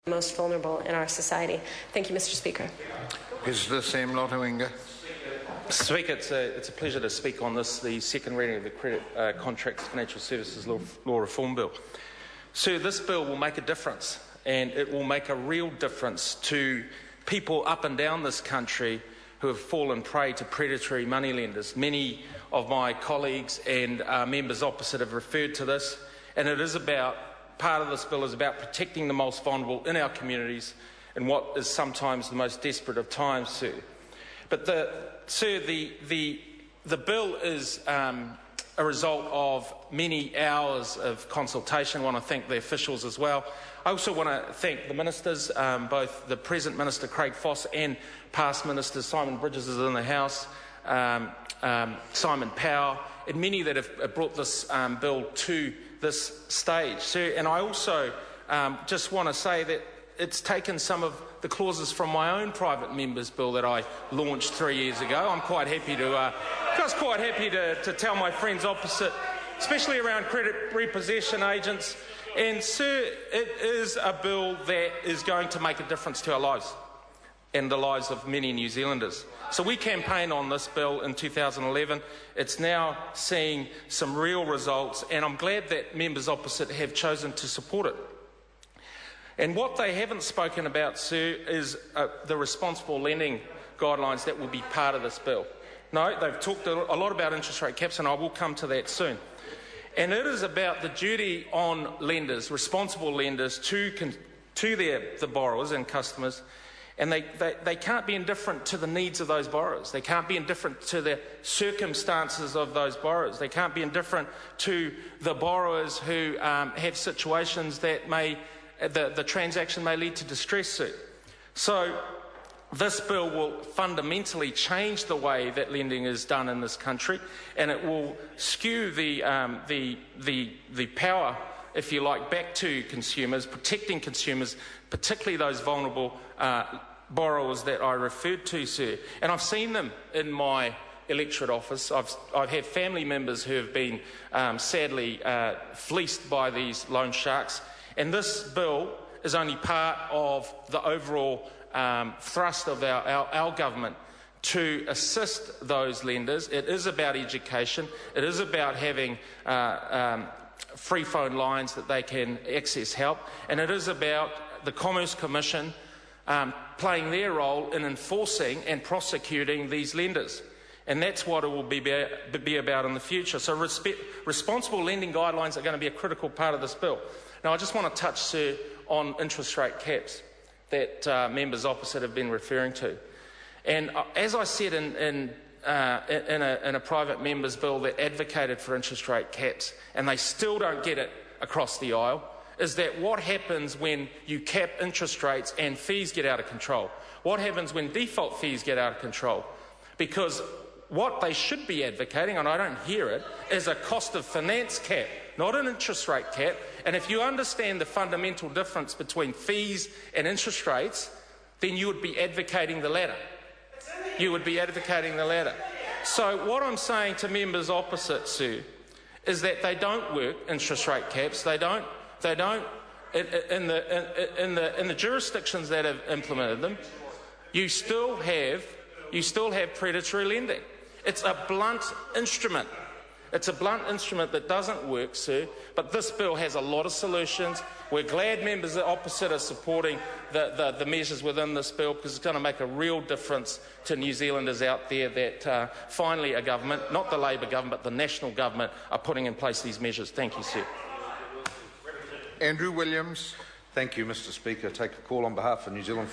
most vulnerable in our society. Thank you, Mr. Speaker. Is the same Lotu-Iiga? Speaker, it's a pleasure to speak on this, the second reading of the Credit Contracts Financial Services Law Reform Bill. Sir, this bill will make a difference, and it will make a real difference to people up and down this country who have fallen prey to predatory moneylenders. Many of my colleagues and members opposite have referred to this, and it is about, part of this bill is about protecting the most vulnerable in our communities in what is sometimes the most desperate of times, sir. But the bill is a result of many hours of consultation. I want to thank the officials as well. I also want to thank the ministers, both the present Minister Craig Foss and past ministers. Simon Bridges is in the House, Simon Powell, and many that have brought this bill to this stage. Sir, and I also just want to say that it's taken some of the clauses from my own private member's bill that I launched 3 years ago. I'm quite happy to tell my friends opposite, especially around credit repossession agents. And sir, it is a bill that is going to make a difference to our lives and the lives of many New Zealanders. So we campaigned on this bill in 2011. It's now seeing some real results, and I'm glad that members opposite have chosen to support it. And what they haven't spoken about, sir, is the responsible lending guidelines that will be part of this bill. No, they've talked a lot about interest rate caps, and I will come to that soon. And it is about the duty on lenders, responsible lenders, to the borrowers and customers, and they can't be indifferent to the needs of those borrowers. They can't be indifferent to the circumstances of those borrowers. They can't be indifferent to the borrowers who have situations that the transaction may lead to distress suit. So this bill will fundamentally change the way that lending is done in this country, and it will skew the power, if you like, back to consumers, protecting consumers, particularly those vulnerable borrowers that I referred to, sir. And I've seen them in my electorate office. I've had family members who have been sadly fleeced by these loan sharks. And this bill is only part of the overall thrust of our government to assist those lenders. It is about education. It is about having free phone lines that they can access help. And it is about the Commerce Commission playing their role in enforcing and prosecuting these lenders. And that's what it will be about in the future. So responsible lending guidelines are going to be a critical part of this bill. Now, I just want to touch, sir, on interest rate caps that members opposite have been referring to. And as I said in a private member's bill that advocated for interest rate caps, and they still don't get it across the aisle, is that what happens when you cap interest rates and fees get out of control? What happens when default fees get out of control? Because what they should be advocating, and I don't hear it, is a cost of finance cap, not an interest rate cap. And if you understand the fundamental difference between fees and interest rates, then you would be advocating the latter. You would be advocating the latter. So what I'm saying to members opposite, sir, is that they don't work, interest rate caps. They don't in the jurisdictions that have implemented them, you still have predatory lending. It's a blunt instrument. It's a blunt instrument that doesn't work, sir, but this bill has a lot of solutions. We're glad members opposite are supporting the measures within this bill, because it's going to make a real difference to New Zealanders out there that finally a government, not the Labour government, but the national government, are putting in place these measures. Thank you, sir. Andrew Williams. Thank you, Mr. Speaker. I take a call on behalf of New Zealand